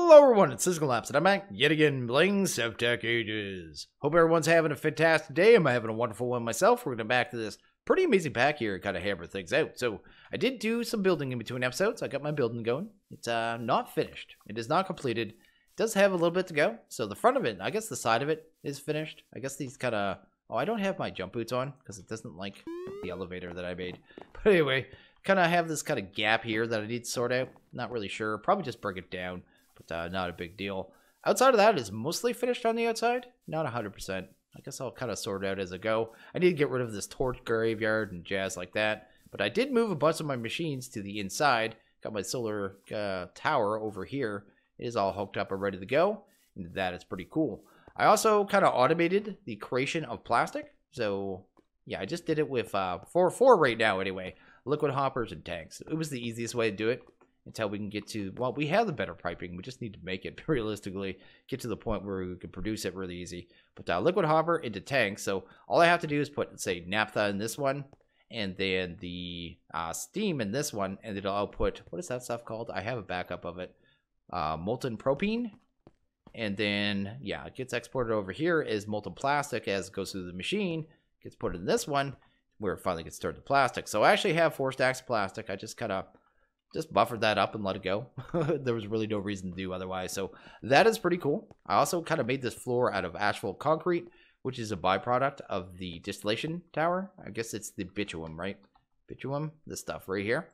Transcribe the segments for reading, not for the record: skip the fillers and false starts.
Hello everyone, it's SystemCollapse, and I'm back yet again playing Sevtech Ages. Hope everyone's having a fantastic day. I'm having a wonderful one myself. We're going to back to this pretty amazing pack here and kind of hammer things out. So I did do some building in between episodes. I got my building going. It's not finished. It is not completed. It does have a little bit to go. So the front of it, I guess the side of it is finished. I guess these kind of... Oh, I don't have my jump boots on because it doesn't like the elevator that I made. But anyway, kind of have this kind of gap here that I need to sort out. Not really sure. Probably just break it down. But not a big deal. Outside of that is mostly finished on the outside. Not 100%. I guess I'll kind of sort it out as I go. I need to get rid of this torch graveyard and jazz like that. But I did move a bunch of my machines to the inside. Got my solar tower over here. It is all hooked up and ready to go. And that is pretty cool. I also kind of automated the creation of plastic. So yeah, I just did it with four right now anyway. Liquid hoppers and tanks. It was the easiest way to do it. Until we can get to, well, we have the better piping. We just need to make it realistically, get to the point where we can produce it really easy. But liquid hopper into tanks. So all I have to do is put, say, naphtha in this one, and then the steam in this one, and it'll output, what is that stuff called? I have a backup of it. Molten propene. And then, yeah, it gets exported over here as molten plastic as it goes through the machine. Gets put in this one, where it finally gets turned to plastic. So I actually have 4 stacks of plastic. I just kind of buffered that up and let it go. There was really no reason to do otherwise. So that is pretty cool. I also kind of made this floor out of asphalt concrete, which is a byproduct of the distillation tower. I guess it's the bitumen, right? Bitumen, this stuff right here.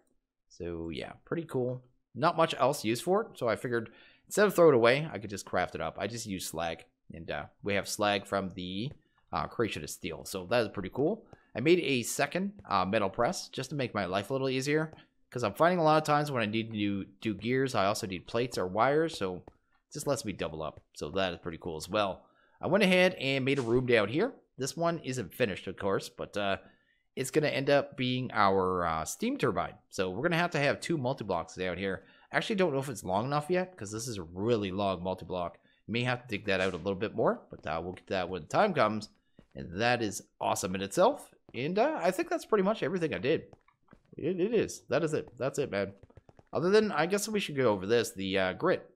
So yeah, pretty cool. Not much else used for it. So I figured instead of throw it away, I could just craft it up. I just use slag. And we have slag from the creation of steel. So that is pretty cool. I made a second metal press just to make my life a little easier. Because I'm finding a lot of times when I need to do gears, I also need plates or wires, so it just lets me double up. So that is pretty cool as well. I went ahead and made a room down here. This one isn't finished, of course, but it's going to end up being our steam turbine. So we're going to have 2 multi-blocks down here. I actually don't know if it's long enough yet, because this is a really long multi-block. May have to dig that out a little bit more, but we'll get to that when the time comes. And that is awesome in itself. And I think that's pretty much everything I did. It is. That is it. That's it, man. Other than, I guess we should go over this, the grit.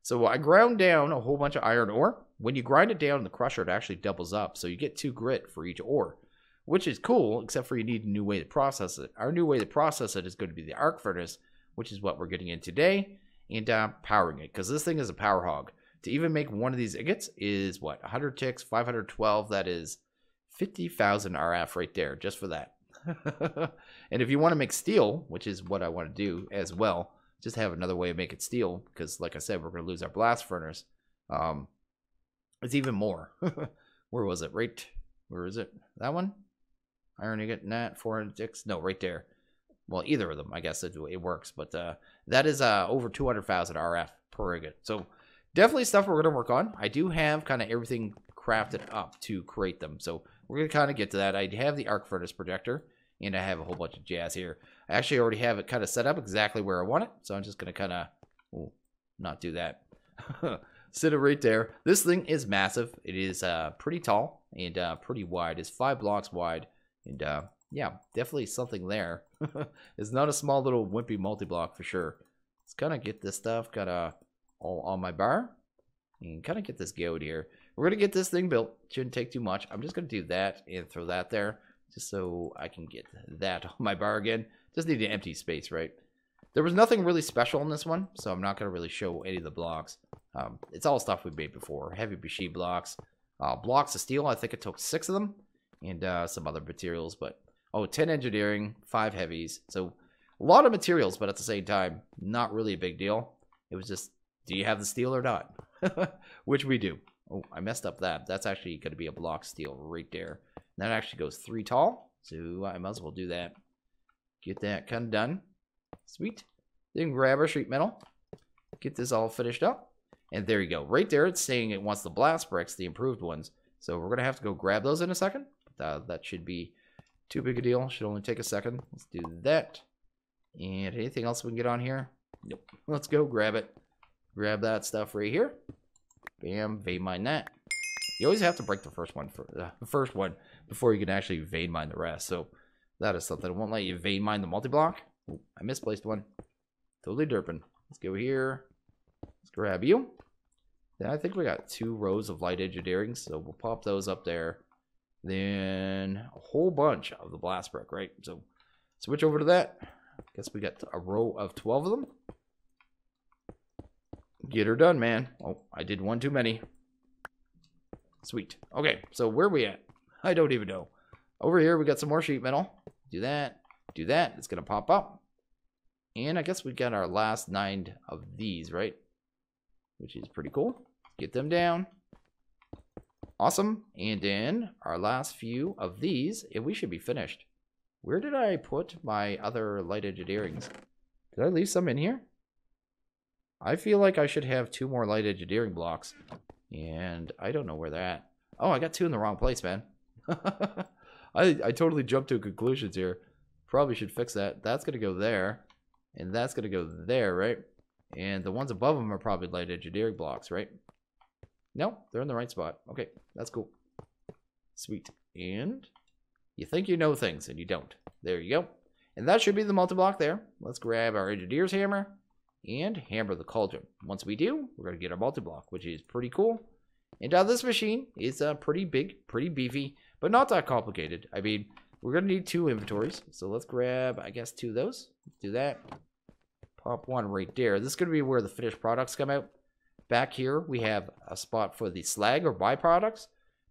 So I ground down a whole bunch of iron ore. When you grind it down in the crusher, it actually doubles up. So you get 2 grit for each ore, which is cool, except for you need a new way to process it. Our new way to process it is going to be the Arc Furnace, which is what we're getting in today, and powering it, because this thing is a power hog. To even make one of these ingots is, what, 100 ticks, 512, that is 50,000 RF right there, just for that. And if you want to make steel, which is what I want to do as well, just have another way of making steel, because like I said, we're going to lose our blast furnace. It's even more. Where was it? Right, where is it? That one? Iron ingot, nat, 406, no, right there. Well, either of them, I guess it works, but that is over 200,000 RF per ingot. So definitely stuff we're going to work on. I do have kind of everything crafted up to create them, so we're going to kind of get to that. I have the Arc Furnace Projector, and I have a whole bunch of jazz here. I actually already have it kind of set up exactly where I want it, so I'm just going to kind of not do that. Sit it right there. This thing is massive. It is pretty tall and pretty wide. It's 5 blocks wide, and yeah, definitely something there. It's not a small little wimpy multi-block for sure. Let's kind of get this stuff kind of all on my bar and kind of get this goat here. We're going to get this thing built. Shouldn't take too much. I'm just going to do that and throw that there just so I can get that on my bar again. Just need an empty space, right? There was nothing really special in this one, so I'm not going to really show any of the blocks. It's all stuff we've made before. Heavy machine blocks. Blocks of steel. I think it took 6 of them. And some other materials. But 10 engineering, 5 heavies. So a lot of materials, but at the same time, not really a big deal. It was just, do you have the steel or not? Which we do. Oh, I messed up that. That's actually going to be a block steel right there. That actually goes 3 tall. So I might as well do that. Get that kind of done. Sweet. Then grab our sheet metal. Get this all finished up. And there you go. Right there, it's saying it wants the blast bricks, the improved ones. So we're going to have to go grab those in a second. That should be too big a deal. Should only take a second. Let's do that. And anything else we can get on here? Nope. Let's go grab it. Grab that stuff right here. Bam, vein mine that. You always have to break the first one before you can actually vein mine the rest. So that is something. It won't let you vein mine the multi-block. I misplaced one. Totally derping. Let's go here. Let's grab you. Then I think we got 2 rows of light engineering, so we'll pop those up there. Then a whole bunch of the blast brick, right? So switch over to that. Guess we got a row of 12 of them. Get her done, man. Oh, I did one too many. Sweet. Okay, so where are we at? I don't even know. Over here, we got some more sheet metal. Do that. Do that. It's going to pop up. And I guess we got our last 9 of these, right? Which is pretty cool. Get them down. Awesome. And then our last few of these, and we should be finished. Where did I put my other light engineerings? Did I leave some in here? I feel like I should have 2 more light engineering blocks. And I don't know where they're at. Oh, I got 2 in the wrong place, man. I totally jumped to conclusions here. Probably should fix that. That's going to go there. And that's going to go there, right? And the ones above them are probably light engineering blocks, right? No, they're in the right spot. Okay, that's cool. Sweet. And you think you know things, and you don't. There you go. And that should be the multi-block there. Let's grab our engineer's hammer and hammer the cauldron. Once we do, we're going to get our multi-block, which is pretty cool. And this machine is pretty big, pretty beefy, but not that complicated. I mean, we're going to need 2 inventories. So let's grab, I guess, 2 of those. Let's do that. Pop one right there. This is going to be where the finished products come out. Back here, we have a spot for the slag or byproducts.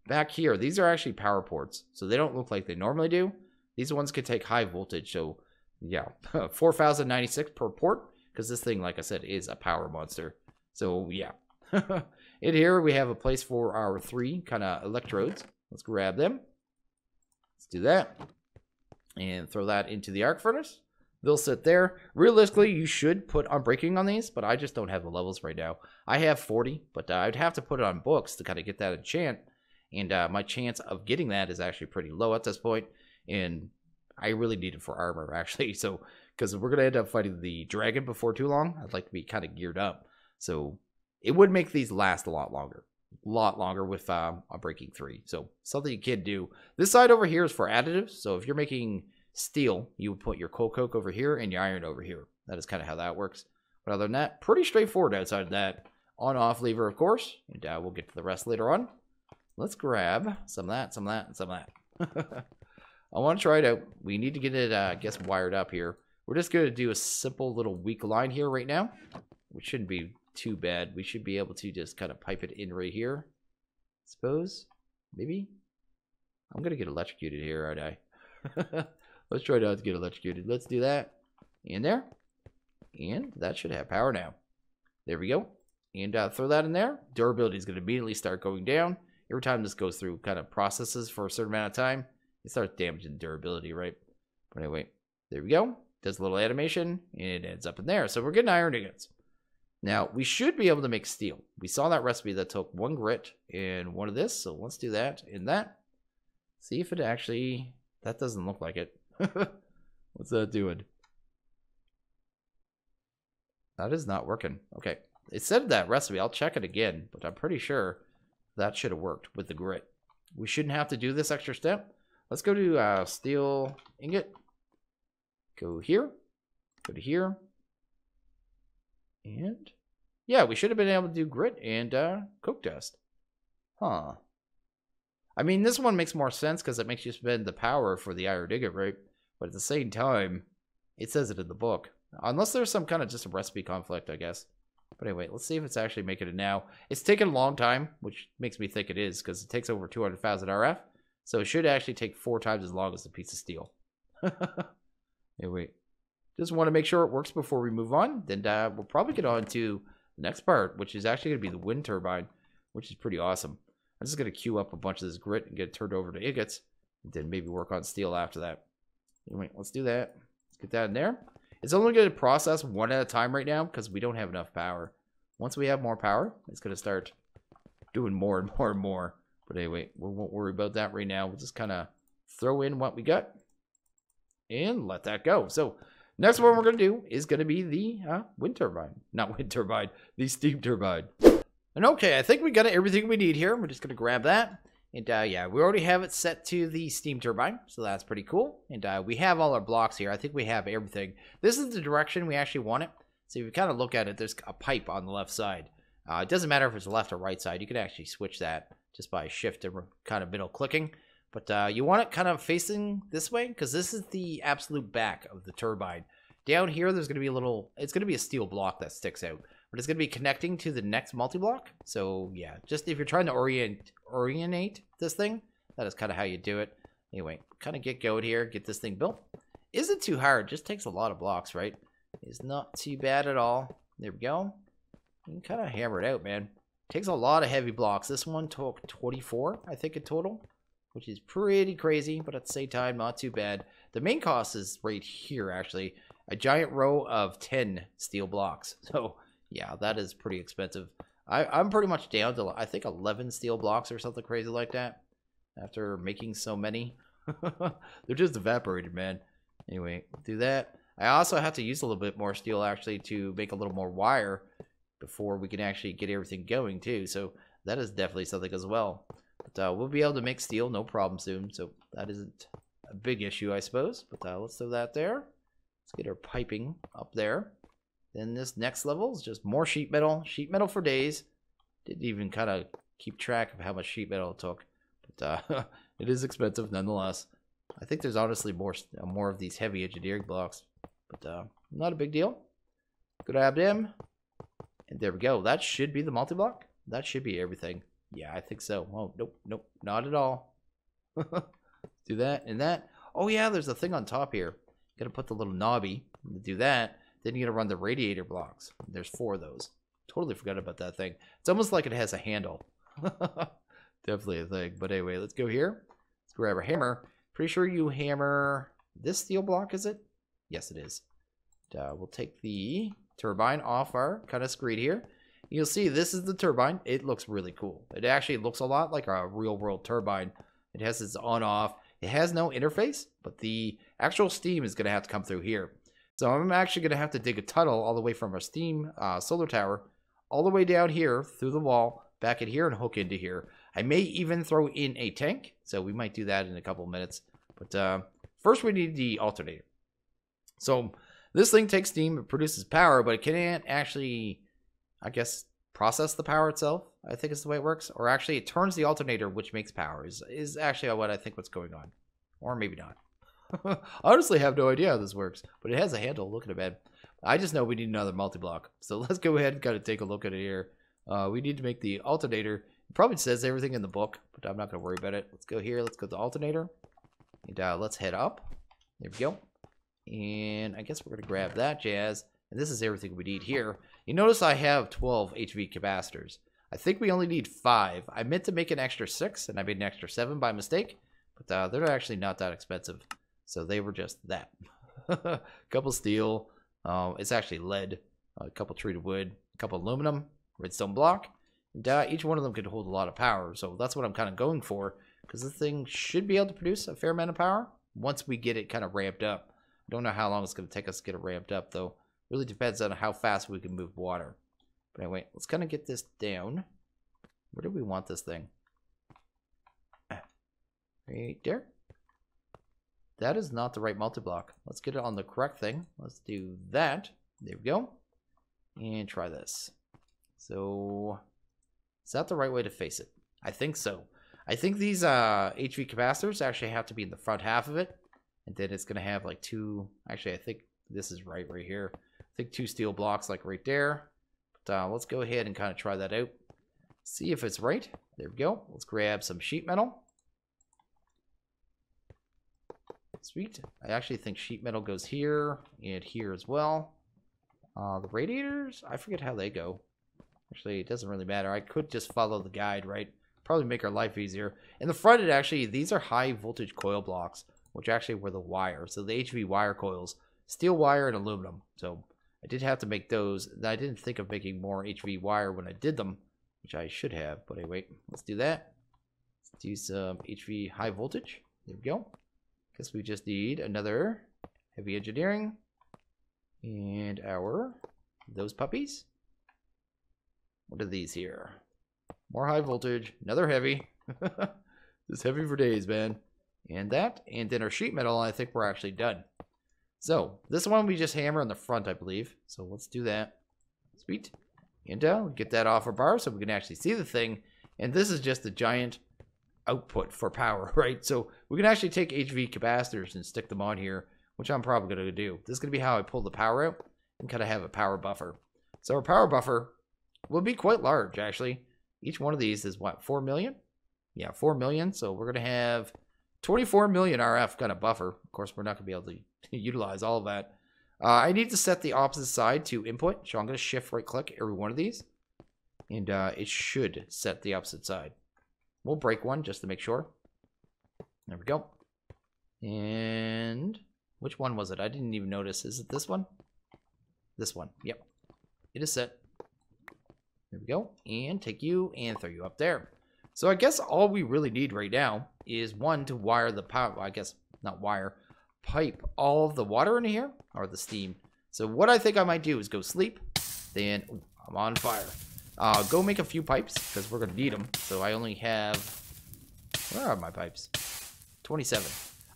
Back here, these are actually power ports, so they don't look like they normally do. These ones could take high voltage, so yeah, 4,096 per port, because this thing, like I said, is a power monster. So yeah. In here, we have a place for our 3 kind of electrodes. Let's grab them. Let's do that. And throw that into the arc furnace. They'll sit there. Realistically, you should put unbreaking on these, but I just don't have the levels right now. I have 40, but I'd have to put it on books to kind of get that enchant. And my chance of getting that is actually pretty low at this point. And I really need it for armor, actually. So, because we're going to end up fighting the dragon before too long, I'd like to be kind of geared up. So, it would make these last a lot longer. A lot longer with unbreaking 3. So, something you can do. This side over here is for additives. So, if you're making steel, you would put your coal coke over here and your iron over here. That is kind of how that works. But other than that, pretty straightforward outside of that. On-off lever, of course. And we'll get to the rest later on. Let's grab some of that, some of that, and some of that. I want to try it out. We need to get it, I guess, wired up here. We're just going to do a simple little weak line here right now, which shouldn't be too bad. We should be able to just kind of pipe it in right here. Suppose? Maybe? I'm going to get electrocuted here, aren't I? Let's try not to get electrocuted. Let's do that. In there. And that should have power now. There we go. And throw that in there. Durability is going to immediately start going down. Every time this goes through kind of processes for a certain amount of time, it starts damaging durability, right? But anyway, there we go. Does a little animation, and it ends up in there. So we're getting iron ingots. Now, we should be able to make steel. We saw that recipe that took 1 grit and 1 of this. So let's do that and that. See if it actually... That doesn't look like it. What's that doing? That is not working. Okay. It said that recipe. I'll check it again, but I'm pretty sure that should have worked with the grit. We shouldn't have to do this extra step. Let's go to steel ingot. Go here. Go to here. And yeah, we should have been able to do grit and coke dust. Huh. I mean, this one makes more sense because it makes you spend the power for the iron ingot, right? But at the same time, it says it in the book. Unless there's some kind of just a recipe conflict, I guess. But anyway, let's see if it's actually making it now. It's taken a long time, which makes me think it is, because it takes over 200,000 RF. So it should actually take 4 times as long as a piece of steel. Anyway, just want to make sure it works before we move on. Then we'll probably get on to the next part, which is actually going to be the wind turbine, which is pretty awesome. I'm just going to queue up a bunch of this grit and get it turned over to ingots, and then maybe work on steel after that. Anyway, let's do that. Let's get that in there. It's only going to process 1 at a time right now because we don't have enough power. Once we have more power, it's going to start doing more and more and more. But anyway, we won't worry about that right now. We'll just kind of throw in what we got and let that go. So next one we're going to do is going to be the wind turbine. Not wind turbine, the steam turbine. And okay, I think we got everything we need here. We're just going to grab that. And yeah, we already have it set to the steam turbine, so that's pretty cool. And we have all our blocks here. I think we have everything. This is the direction we actually want it. So if you kind of look at it, there's a pipe on the left side. It doesn't matter if it's left or right side. You can actually switch that just by shift and kind of middle clicking. But you want it kind of facing this way because this is the absolute back of the turbine. Down here, there's going to be a little, it's going to be a steel block that sticks out. But it's going to be connecting to the next multi-block. So yeah, just if you're trying to orientate this thing, that is kind of how you do it. Anyway, kind of get going here, get this thing built. Isn't too hard, just takes a lot of blocks, right? It's not too bad at all. There we go. You can kind of hammer it out, man. Takes a lot of heavy blocks. This one took 24, I think, in total, which is pretty crazy, but at the same time, not too bad. The main cost is right here, actually. A giant row of 10 steel blocks. So, yeah, that is pretty expensive. I'm pretty much down to, I think, 11 steel blocks or something crazy like that. After making so many. They're just evaporated, man. Anyway, do that. I also have to use a little bit more steel, actually, to make a little more wire before we can actually get everything going, too. So, that is definitely something as well. But we'll be able to make steel, no problem soon. So, that isn't a big issue, I suppose. But let's throw that there. Let's get our piping up there. Then this next level is just more sheet metal. Sheet metal for days. Didn't even kind of keep track of how much sheet metal it took. But it is expensive nonetheless. I think there's honestly more of these heavy engineering blocks. But not a big deal. Grab them. And there we go. That should be the multi-block. That should be everything. Yeah, I think so. Oh, nope, nope, not at all. Do that and that. Oh yeah, there's a thing on top here. Gotta put the little knobby to do that. Then you gotta run the radiator blocks. There's 4 of those. Totally forgot about that thing. It's almost like it has a handle. Definitely a thing. But anyway, let's go here. Let's grab our hammer. Pretty sure you hammer this steel block, is it? Yes, it is. We'll take the turbine off our kind of screen here. You'll see this is the turbine. It looks really cool. It actually looks a lot like a real world turbine. It has its on off. It has no interface, but the actual steam is going to have to come through here. So I'm actually going to have to dig a tunnel all the way from our steam solar tower all the way down here through the wall, back in here and hook into here. I may even throw in a tank, so we might do that in a couple of minutes. But first we need the alternator. So this thing takes steam, it produces power, but it can't actually, I guess, process the power itself. I think is the way it works. Or actually it turns the alternator, which makes power, is actually what I think what's going on. Or maybe not. I honestly have no idea how this works, but it has a handle. Look at it, man. I just know we need another multi-block. So let's go ahead and kind of take a look at it here. We need to make the alternator. It probably says everything in the book, but I'm not going to worry about it. Let's go here. Let's go to the alternator. And let's head up. There we go. And I guess we're going to grab that jazz. And this is everything we need here. You notice I have 12 HV capacitors. I think we only need 5. I meant to make an extra 6, and I made an extra 7 by mistake. But they're actually not that expensive. So they were just that. A couple steel. It's actually lead. A couple treated wood. A couple aluminum. Redstone block. And each one of them could hold a lot of power. So that's what I'm kind of going for. Because this thing should be able to produce a fair amount of power once we get it kind of ramped up. I don't know how long it's going to take us to get it ramped up, though. Really depends on how fast we can move water. But anyway, let's kind of get this down. Where do we want this thing? Right there. That is not the right multi-block. Let's get it on the correct thing. Let's do that. There we go. And try this. So, is that the right way to face it? I think so. I think these HV capacitors actually have to be in the front half of it. And then it's going to have like 2... Actually, I think this is right here. I think 2 steel blocks like right there. But let's go ahead and kind of try that out. See if it's right. There we go. Let's grab some sheet metal. Sweet. I actually think sheet metal goes here and here as well. The radiators, I forget how they go. Actually, it doesn't really matter. I could just follow the guide, right? Probably make our life easier. In the front, these are high voltage coil blocks, which actually were the wire. So the HV wire coils, steel wire and aluminum. So I did have to make those. I didn't think of making more HV wire when I did them, which I should have. But anyway, let's do that. Let's do some HV high voltage. There we go. Guess we just need another heavy engineering and those puppies. What are these here? More high voltage, another heavy. This heavy for days, man. And that, and then our sheet metal, I think we're actually done. So this one we just hammer on the front, I believe. So let's do that. Sweet. And get that off our bar so we can actually see the thing. And this is just a giant output for power, right? So we can actually take HV capacitors and stick them on here, which I'm probably going to do. This is going to be how I pull the power out and kind of have a power buffer. So our power buffer will be quite large, actually. Each one of these is what, 4 million? Yeah, 4 million. So we're going to have 24 million RF kind of buffer. Of course, we're not going to be able to utilize all of that. I need to set the opposite side to input. So I'm going to shift right click every one of these. And it should set the opposite side. We'll break one just to make sure. There we go. And which one was it? I didn't even notice. Is it this one? This one. Yep. It is set. There we go. And take you and throw you up there. So I guess all we really need right now is one to wire the power. I guess not wire. Pipe all of the water into here, or the steam. So what I think I might do is go sleep. Then, ooh, I'm on fire. Go make a few pipes, because we're going to need them. So I only have, where are my pipes? 27.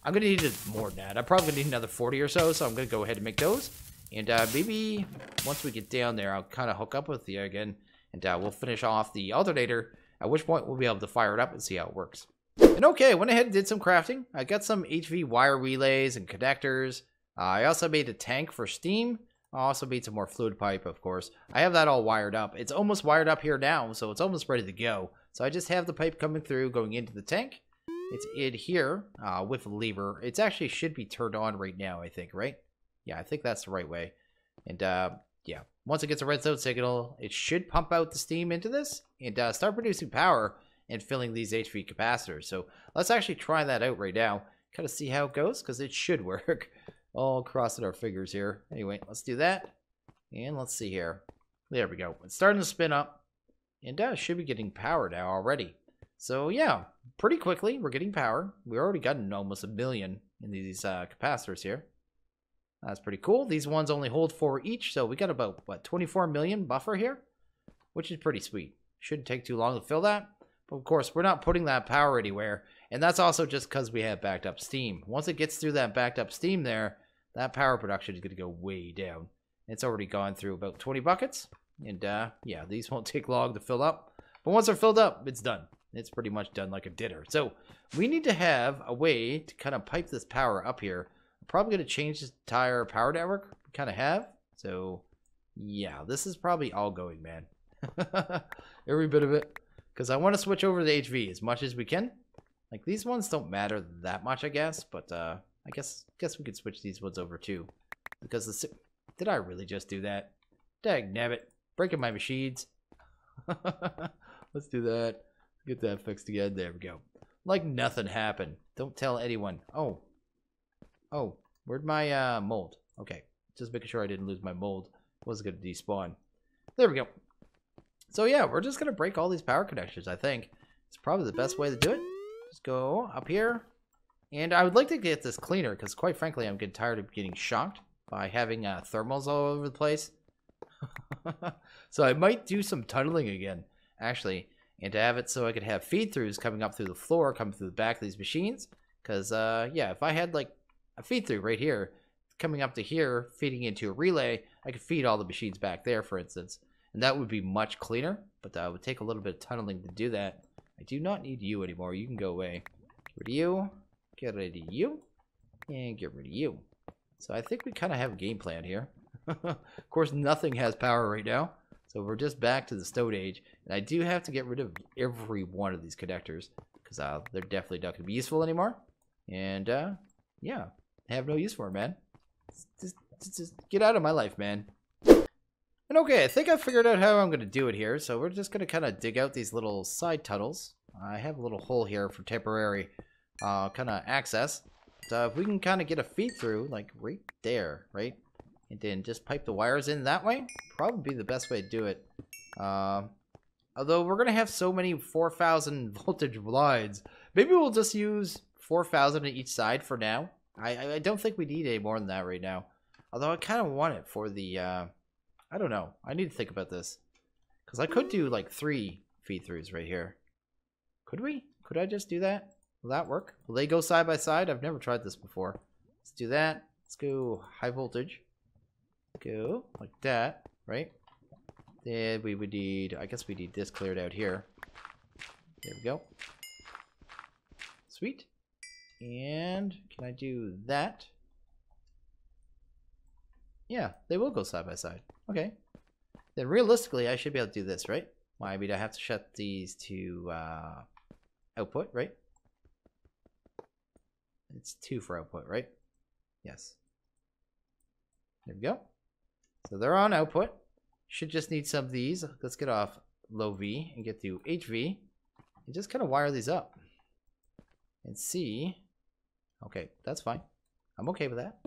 I'm going to need more than that. I'm probably going to need another 40 or so. So I'm going to go ahead and make those. And maybe once we get down there, I'll kind of hook up with you again. And we'll finish off the alternator. At which point we'll be able to fire it up and see how it works. And okay, I went ahead and did some crafting. I got some HV wire relays and connectors. I also made a tank for steam. I also made some more fluid pipe, of course. I have that all wired up. It's almost wired up here now, so it's almost ready to go. So I just have the pipe coming through, going into the tank. It's in here with a lever. It actually should be turned on right now, I think, right? Yeah, I think that's the right way. And yeah, once it gets a redstone signal, it should pump out the steam into this and start producing power and filling these HV capacitors. So let's actually try that out right now. Kind of see how it goes, because it should work. All crossing our fingers here. Anyway, let's do that. And let's see here. There we go. It's starting to spin up. And should be getting power now already. So yeah, pretty quickly we're getting power. We already gotten almost 1 million in these capacitors here. That's pretty cool. These ones only hold 4 each, so we got about, what, 24 million buffer here? Which is pretty sweet. Shouldn't take too long to fill that. But of course, we're not putting that power anywhere. And that's also just because we have backed up steam. Once it gets through that backed up steam there, that power production is going to go way down. It's already gone through about 20 buckets. And yeah, these won't take long to fill up. But once they're filled up, it's done. It's pretty much done like a dinner. So we need to have a way to kind of pipe this power up here. I'm probably going to change the entire power network. We kind of have. So yeah, this is probably all going, man. Every bit of it. Because I want to switch over to the HV as much as we can. Like, these ones don't matter that much, I guess. But I guess we could switch these ones over too. Because did I really just do that? Dagnabbit. Breaking my machines. Let's do that. Get that fixed again. There we go. Like nothing happened. Don't tell anyone. Oh. Oh. Where'd my mold? Okay. Just making sure I didn't lose my mold. Wasn't going to despawn. There we go. So yeah, we're just going to break all these power connections, I think. It's probably the best way to do it. Just go up here. And I would like to get this cleaner, because quite frankly, I'm getting tired of getting shocked by having thermals all over the place. So I might do some tunneling again, actually. And to have it so I could have feed-throughs coming up through the floor, coming through the back of these machines. Because, yeah, if I had, like, a feed-through right here, coming up to here, feeding into a relay, I could feed all the machines back there, for instance. And that would be much cleaner, but it would take a little bit of tunneling to do that. I do not need you anymore. You can go away. Get rid of you. Get rid of you. And get rid of you. So I think we kind of have a game plan here. Of course, nothing has power right now. So we're just back to the Stone Age. And I do have to get rid of every one of these connectors. Because they're definitely not going to be useful anymore. And, yeah. I have no use for them, man. Just get out of my life, man. And okay, I think I figured out how I'm going to do it here. So we're just going to kind of dig out these little side tunnels. I have a little hole here for temporary kind of access. So if we can kind of get a feed through, like right there, right? And then just pipe the wires in that way, probably be the best way to do it. Although we're going to have so many 4,000 voltage lines, maybe we'll just use 4,000 on each side for now. I don't think we need any more than that right now. Although I kind of want it for the, I don't know. I need to think about this. Because I could do like 3 feed-throughs right here. Could we? Could I just do that? Will that work? Will they go side by side? I've never tried this before. Let's do that. Let's go high voltage. Go like that, right? Then we would need, I guess we need this cleared out here. There we go. Sweet. And can I do that? Yeah, they will go side by side. Okay. Then realistically, I should be able to do this, right? Well, I mean, I have to shut these to output, right? It's 2 for output, right? Yes. There we go. So they're on output. Should just need some of these. Let's get off low V and get to HV. And just kind of wire these up. And see. Okay, that's fine. I'm okay with that.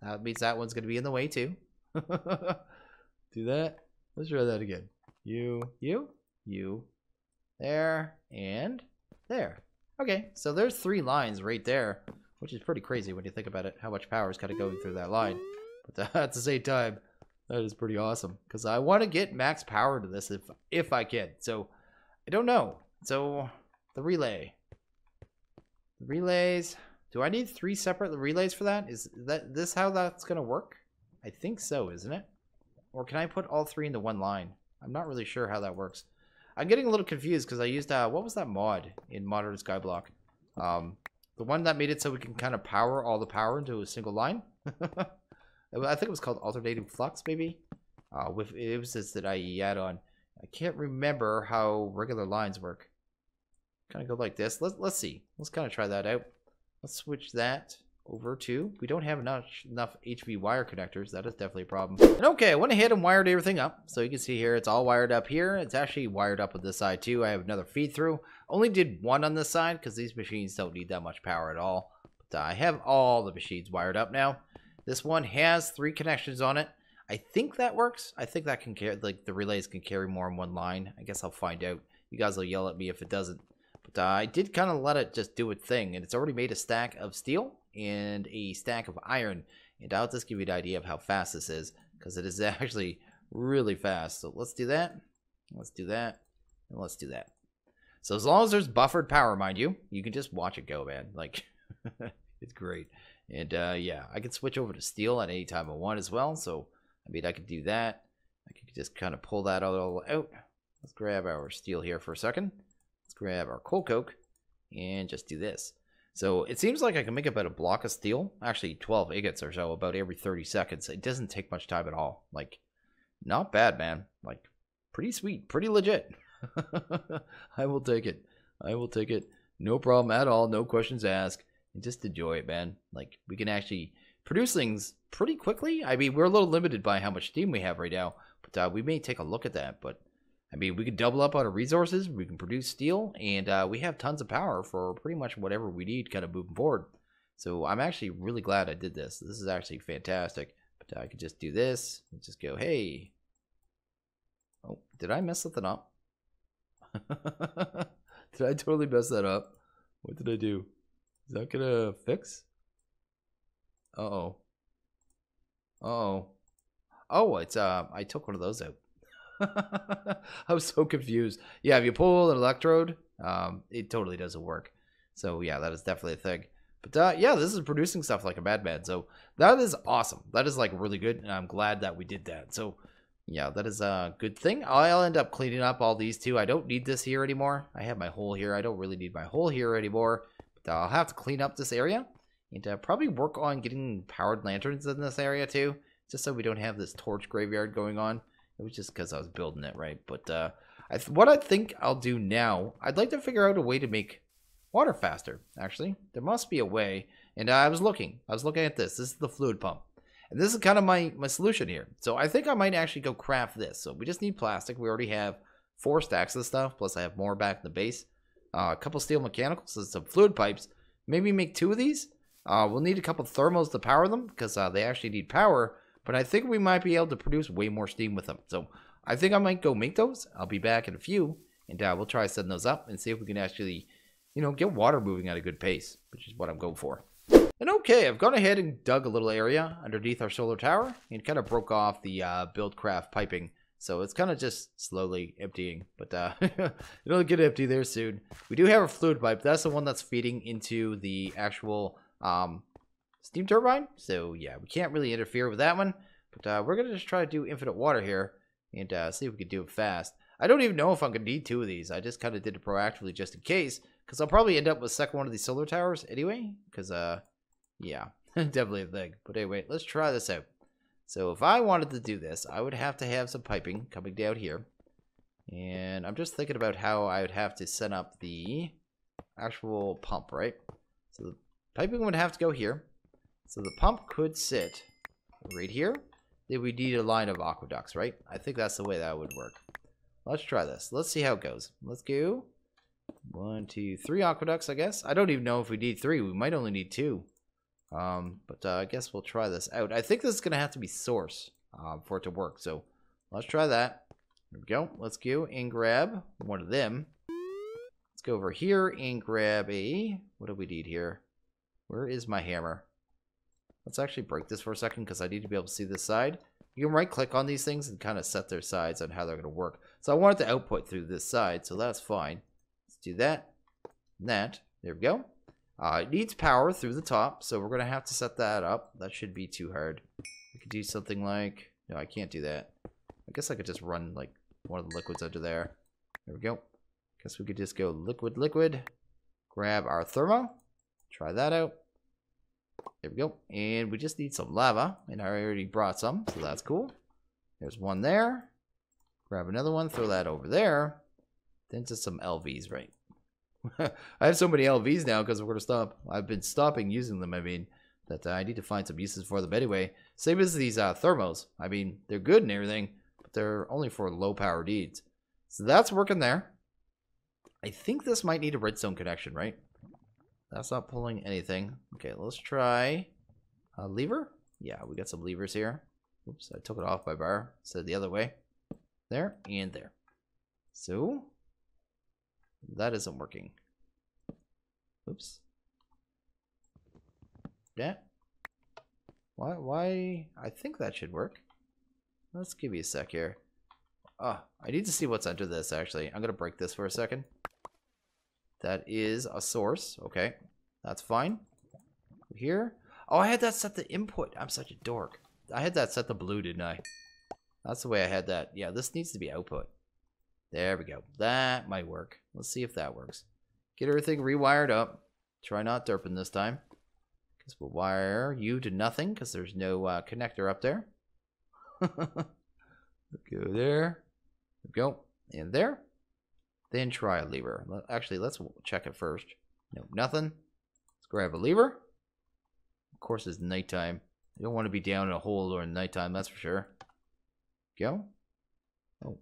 That means that one's going to be in the way too. Do that. Let's try that again. You. There, and there. Okay, so there's 3 lines right there, which is pretty crazy when you think about it, how much power is kind of going through that line. But at the same time, that is pretty awesome, because I want to get max power to this if I can. So, I don't know. So, the relay. The relays. Do I need 3 separate relays for that? Is this how that's going to work? I think so, isn't it? Or can I put all 3 into one line? I'm not really sure how that works. I'm getting a little confused because I used, what was that mod in Modern Skyblock? The one that made it so we can kind of power all the power into a single line? I think it was called Alternating Flux, maybe? It was this that IE add-on. I can't remember how regular lines work. Kind of go like this. Let's see. Let's kind of try that out. Let's switch that over to, we don't have enough HV wire connectors. That is definitely a problem. And okay, I went ahead and wired everything up. So you can see here, it's all wired up here. It's actually wired up on this side too. I have another feed through. Only did one on this side because these machines don't need that much power at all. But I have all the machines wired up now. This one has 3 connections on it. I think that works. I think that can carry, like the relays can carry more in one line. I guess I'll find out. You guys will yell at me if it doesn't. But I did kind of let it just do its thing. And it's already made a stack of steel and a stack of iron. And I'll just give you an idea of how fast this is, because it is actually really fast. So let's do that. Let's do that. And let's do that. So as long as there's buffered power, mind you, you can just watch it go, man. Like, it's great. And yeah, I can switch over to steel at any time I want as well. So, I mean, I could do that. I could just kind of pull that all out. Let's grab our steel here for a second. Let's grab our coal coke and just do this. So it seems like I can make about a block of steel, actually 12 ingots or so, about every 30 seconds. It doesn't take much time at all. Like, not bad, man. Like, pretty sweet, pretty legit. I will take it. I will take it. No problem at all. No questions asked. And just enjoy it, man. Like, we can actually produce things pretty quickly. I mean, we're a little limited by how much steam we have right now, but we may take a look at that. But I mean, we can double up on our resources, we can produce steel, and we have tons of power for pretty much whatever we need kind of moving forward. So I'm actually really glad I did this. This is actually fantastic. But I could just do this and just go, hey. Oh, did I mess something up? Did I totally mess that up? What did I do? Is that gonna fix? Uh-oh. Uh-oh. Oh, it's, I took one of those out. I was so confused. Yeah, if you pull an electrode, it totally doesn't work. So yeah, that is definitely a thing. But yeah, this is producing stuff like a madman. So that is awesome. That is like really good, and I'm glad that we did that. So yeah, that is a good thing. I'll end up cleaning up all these too. I don't need this here anymore. I have my hole here. I don't really need my hole here anymore. But I'll have to clean up this area and probably work on getting powered lanterns in this area too, just so we don't have this torch graveyard going on. It was just because I was building it, right? But what I think I'll do now, I'd like to figure out a way to make water faster, actually. There must be a way. And I was looking at this. This is the fluid pump. And this is kind of my solution here. So I think I might actually go craft this. So we just need plastic. We already have 4 stacks of stuff. Plus I have more back in the base. A couple steel mechanicals and some fluid pipes. Maybe make 2 of these. We'll need a couple thermals to power them, because they actually need power. But I think we might be able to produce way more steam with them. So I think I might go make those. I'll be back in a few. And we'll try setting those up and see if we can actually, you know, get water moving at a good pace, which is what I'm going for. And okay, I've gone ahead and dug a little area underneath our solar tower and kind of broke off the buildcraft piping. So it's kind of just slowly emptying, but it'll get empty there soon. We do have a fluid pipe. That's the one that's feeding into the actual steam turbine. So yeah, we can't really interfere with that one. But we're going to just try to do infinite water here and see if we can do it fast. I don't even know if I'm going to need 2 of these. I just kind of did it proactively just in case. Because I'll probably end up with second one of these solar towers anyway. Because, yeah, definitely a thing. But anyway, let's try this out. So if I wanted to do this, I would have to have some piping coming down here. And I'm just thinking about how I would have to set up the actual pump, right? So the piping would have to go here. So the pump could sit right here. Then we need a line of aqueducts, right? I think that's the way that would work. Let's try this. Let's see how it goes. Let's go 1, 2, 3 aqueducts, I guess. I don't even know if we need 3. We might only need 2. But I guess we'll try this out. I think this is going to have to be source for it to work. So let's try that. There we go. Let's go and grab one of them. Let's go over here and grab a... What do we need here? Where is my hammer? Let's actually break this for a second because I need to be able to see this side. You can right click on these things and kind of set their sides on how they're going to work. So I want it to output through this side, so that's fine. Let's do that. And that. There we go. It needs power through the top, so we're going to have to set that up. That shouldn't be too hard. We could do something like... No, I can't do that. I guess I could just run like one of the liquids under there. There we go. Guess we could just go liquid, liquid. Grab our thermo. Try that out. There we go. And we just need some lava. And I already brought some, so that's cool. There's one there. Grab another one, throw that over there. Then to some LVs, right? I have so many LVs now because we're going to stop. I've been stopping using them, I mean, that I need to find some uses for them anyway. Same as these thermos. I mean, they're good and everything, but they're only for low power needs. So that's working there. I think this might need a redstone connection, right? That's not pulling anything. Okay, let's try a lever. Yeah, we got some levers here. Oops, I took it off by bar. So the other way. There and there. So that isn't working. Oops. Yeah. Why? I think that should work. Let's give you a sec here. Oh, I need to see what's under this, actually. I'm going to break this for a second. That is a source. Okay. That's fine. Here. Oh, I had that set to input. I'm such a dork. I had that set to blue, didn't I? That's the way I had that. Yeah, this needs to be output. There we go. That might work. Let's see if that works. Get everything rewired up. Try not derping this time. Because we'll wire you to nothing because there's no connector up there. Go there. Go. And there. Then try a lever. Actually, let's check it first. Nope, nothing. Let's grab a lever. Of course, it's nighttime. You don't want to be down in a hole during nighttime, that's for sure. Go. Oh.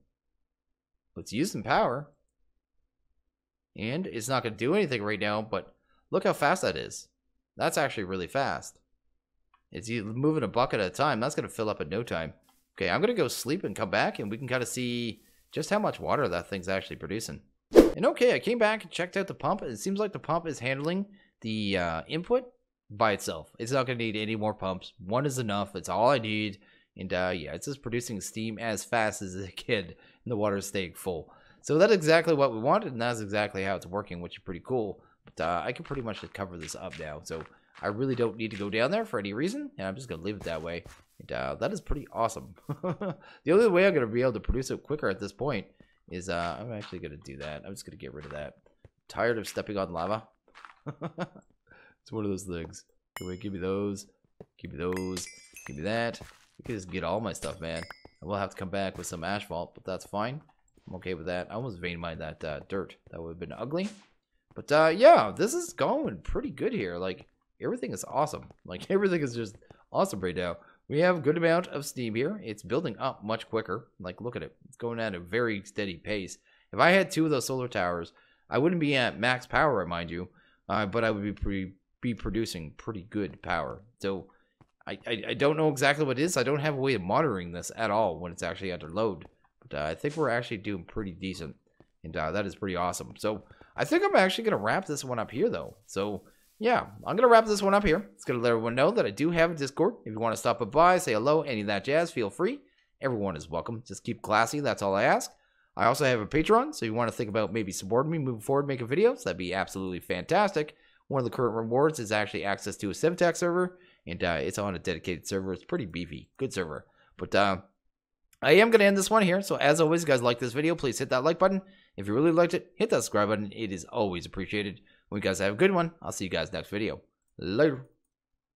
It's using power. And it's not going to do anything right now, but look how fast that is. That's actually really fast. It's moving a bucket at a time. That's going to fill up in no time. Okay, I'm going to go sleep and come back, and we can kind of see just how much water that thing's actually producing. And okay, I came back and checked out the pump. It seems like the pump is handling the input by itself. It's not going to need any more pumps. One is enough. It's all I need. And yeah, it's just producing steam as fast as it can, and the water is staying full. So that's exactly what we wanted, and that's exactly how it's working, which is pretty cool. But I can pretty much just cover this up now. So I really don't need to go down there for any reason, and I'm just going to leave it that way. And that is pretty awesome. The only way I'm going to be able to produce it quicker at this point is I'm actually going to do that. I'm just going to get rid of that. I'm tired of stepping on lava. It's one of those things. Wait, give me those. Give me those. Give me that. You can just get all my stuff, man. I will have to come back with some asphalt, but that's fine. I'm okay with that. I almost vein mined that dirt. That would have been ugly. But yeah, this is going pretty good here. Like, everything is awesome. Like, everything is just awesome right now. We have a good amount of steam here. It's building up much quicker. Like, look at it. It's going at a very steady pace. If I had 2 of those solar towers, I wouldn't be at max power, mind you. But I would be producing pretty good power. So I don't know exactly what it is. I don't have a way of monitoring this at all when it's actually under load. But I think we're actually doing pretty decent. And that is pretty awesome. So I think I'm actually going to wrap this one up here, though. So yeah, I'm going to wrap this one up here. It's going to let everyone know that I do have a Discord. If you want to stop by, say hello, any of that jazz, feel free. Everyone is welcome. Just keep classy. That's all I ask. I also have a Patreon, so you want to think about maybe supporting me moving forward, making videos. That'd be absolutely fantastic. One of the current rewards is actually access to a Sevtech server. and it's on a dedicated server. It's pretty beefy, good server. But I am going to end this one here. So as always, guys, like this video, please hit that like button. If you really liked it, hit that subscribe button. It is always appreciated. When you guys have a good one, I'll see you guys next video. Later.